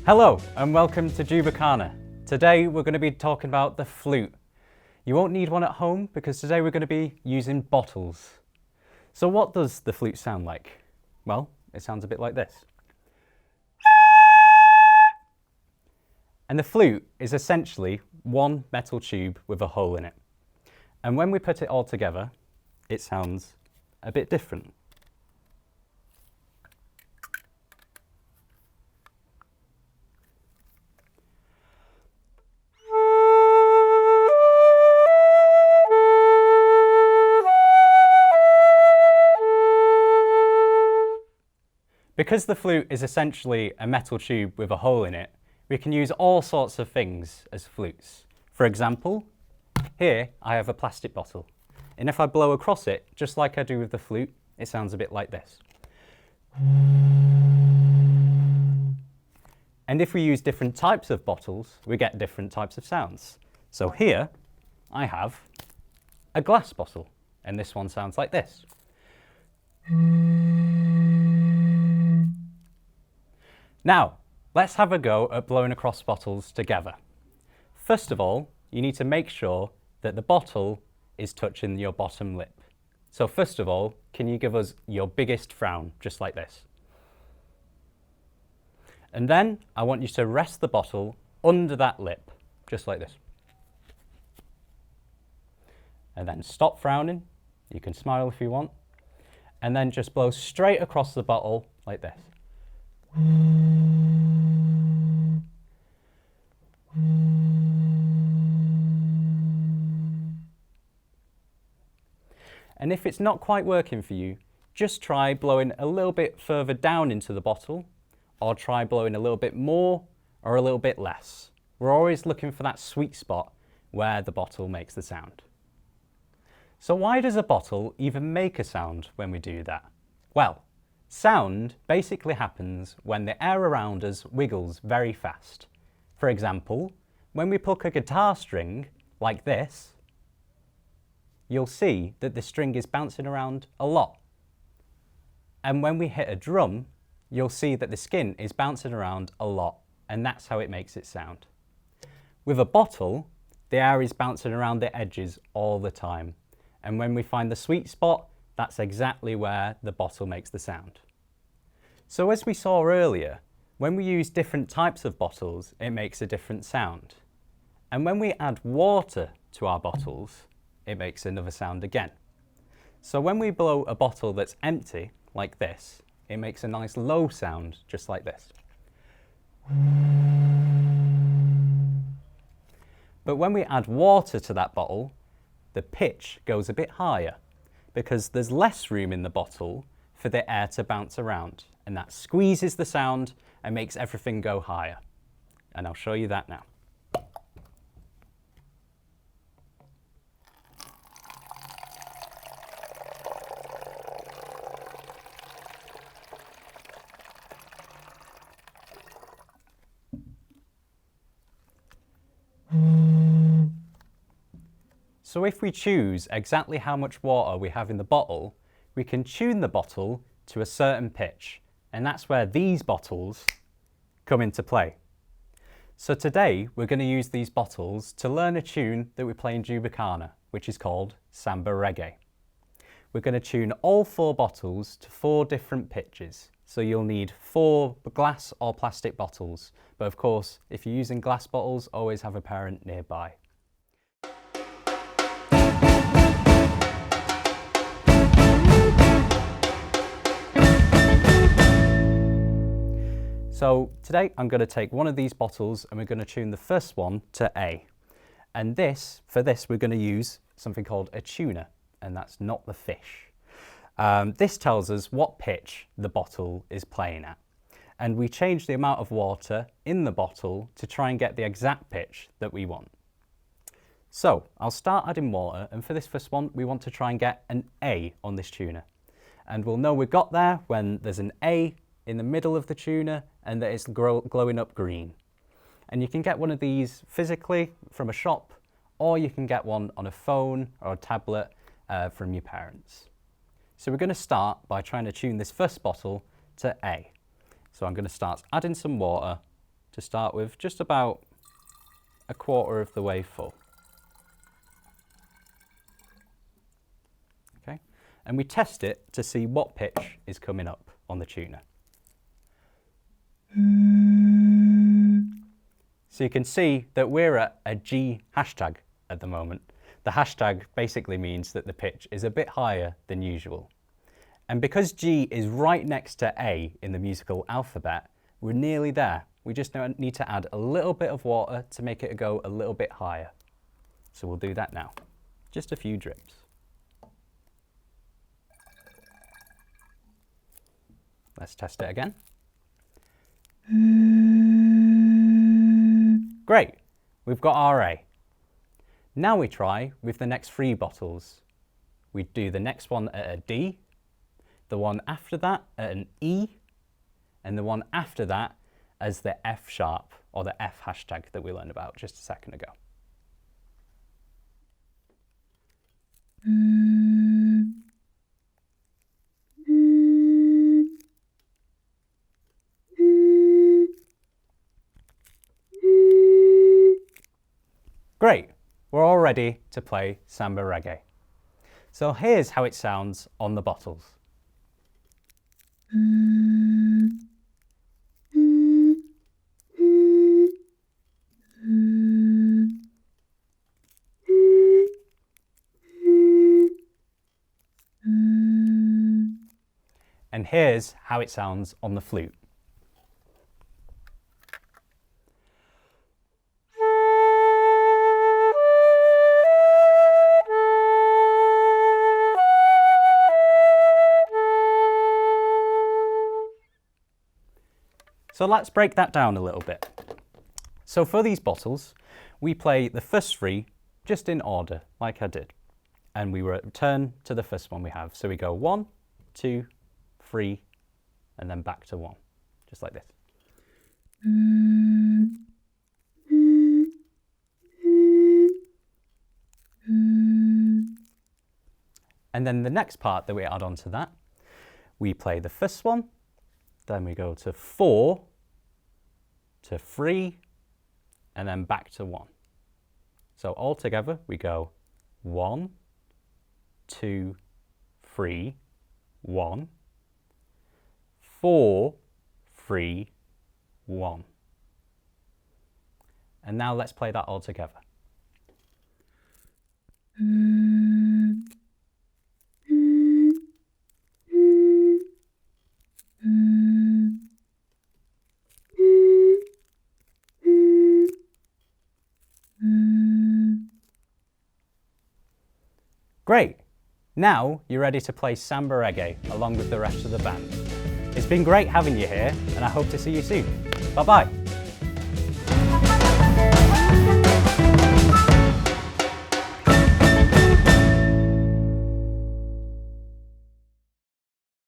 Hello and welcome to Jubacana. Today we're going to be talking about the flute. You won't need one at home because today we're going to be using bottles. So what does the flute sound like? Well, it sounds a bit like this. And the flute is essentially one metal tube with a hole in it. And when we put it all together, it sounds a bit different. Because the flute is essentially a metal tube with a hole in it, we can use all sorts of things as flutes. For example, here I have a plastic bottle, and if I blow across it, just like I do with the flute, it sounds a bit like this. And if we use different types of bottles, we get different types of sounds. So here I have a glass bottle, and this one sounds like this. Now, let's have a go at blowing across bottles together. First of all, you need to make sure that the bottle is touching your bottom lip. So first of all, can you give us your biggest frown, just like this? And then I want you to rest the bottle under that lip, just like this. And then stop frowning. You can smile if you want. And then just blow straight across the bottle like this. And if it's not quite working for you, just try blowing a little bit further down into the bottle, or try blowing a little bit more or a little bit less. We're always looking for that sweet spot where the bottle makes the sound. So why does a bottle even make a sound when we do that? Well, sound basically happens when the air around us wiggles very fast. For example, when we pluck a guitar string like this, you'll see that the string is bouncing around a lot. And when we hit a drum, you'll see that the skin is bouncing around a lot, and that's how it makes it sound. With a bottle, the air is bouncing around the edges all the time. And when we find the sweet spot, that's exactly where the bottle makes the sound. So as we saw earlier, when we use different types of bottles, it makes a different sound. And when we add water to our bottles, it makes another sound again. So when we blow a bottle that's empty, like this, it makes a nice low sound, just like this. But when we add water to that bottle, the pitch goes a bit higher because there's less room in the bottle for the air to bounce around, and that squeezes the sound and makes everything go higher. And I'll show you that now. So if we choose exactly how much water we have in the bottle, we can tune the bottle to a certain pitch, and that's where these bottles come into play. So today we're going to use these bottles to learn a tune that we play in Jubacana, which is called Samba Reggae. We're going to tune all 4 bottles to 4 different pitches, so you'll need 4 glass or plastic bottles, but of course if you're using glass bottles, always have a parent nearby. So today I'm going to take one of these bottles and we're going to tune the first one to A. And for this we're going to use something called a tuner, and that's not the fish. This tells us what pitch the bottle is playing at. And we change the amount of water in the bottle to try and get the exact pitch that we want. So I'll start adding water, and for this first one we want to try and get an A on this tuner. And we'll know we've got there when there's an A in the middle of the tuner and that it's glowing up green. And you can get one of these physically from a shop, or you can get one on a phone or a tablet from your parents. So we're going to start by trying to tune this first bottle to A. So I'm going to start adding some water to start with just about a quarter of the way full. Okay, and we test it to see what pitch is coming up on the tuner. So you can see that we're at a G hashtag at the moment. The hashtag basically means that the pitch is a bit higher than usual. And because G is right next to A in the musical alphabet, we're nearly there. We just need to add a little bit of water to make it go a little bit higher. So we'll do that now. Just a few drips. Let's test it again. Great, we've got our A. Now we try with the next 3 bottles. We do the next one at a D, the one after that at an E, and the one after that as the F sharp, or the F hashtag that we learned about just a second ago. Great, we're all ready to play samba reggae. So here's how it sounds on the bottles. And here's how it sounds on the flute. So let's break that down a little bit. So for these bottles, we play the first 3 just in order, like I did. And we return to the first one we have. So we go 1, 2, 3, and then back to 1, just like this. And then the next part that we add on to that, we play the first one, then we go to 4, to 3, and then back to 1. So all together we go 1, 2, 3, 1, 4, 3, 1. And now let's play that all together. Great! Now you're ready to play samba reggae along with the rest of the band. It's been great having you here, and I hope to see you soon. Bye-bye!